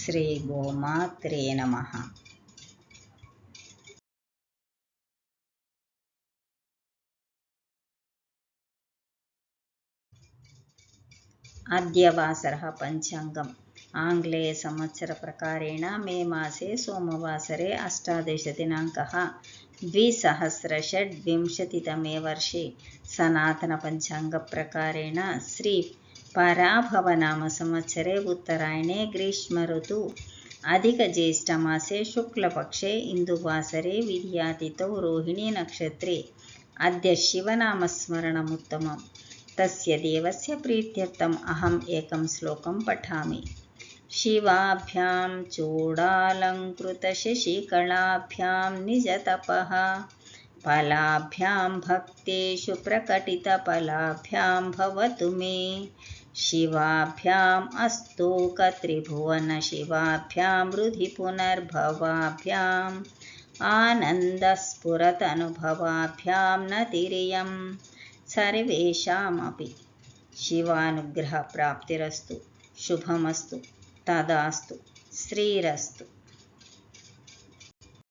శ్రీ గోమాత్రే నమః. अद्य वासरः पञ्चाङ्गम् आङ्ग्लेयसंवत्सरप्रकारेण मे मासे सोमवासरे 18 दिनाङ्कः 2026 वर्षे सनातनपञ्चाङ्गप्रकारेण श्री पराभवनामसंवत्सरे उत्तरायणे ग्रीष्मऋतु अधिकज्येष्ठमासे शुक्लपक्षे इन्दुवासरे विद्यातिथौ रोहिणी नक्षत्रे अद्य शिवनामस्मरणमुत्तमम्. तस्य देवस्य प्रीत्यर्थम् अहम् एकं श्लोकं पठामि. शिवाभ्यां चूडालङ्कृतशशिकलाभ्यां निजतपः फलाभ्यां भक्तेषु प्रकटितफलाभ्यां भवतु मे. शिवाभ्याम् अस्तोकत्रिभुवनशिवाभ्यां हृदि पुनर्भवाभ्याम् आनन्दस्फुरतनुभवाभ्यां नतिरियं सर्वेषामपि. शिवानुग्रहप्राप्तिरस्तु. शुभमस्तु. तदास्तु. श्रीरस्तु.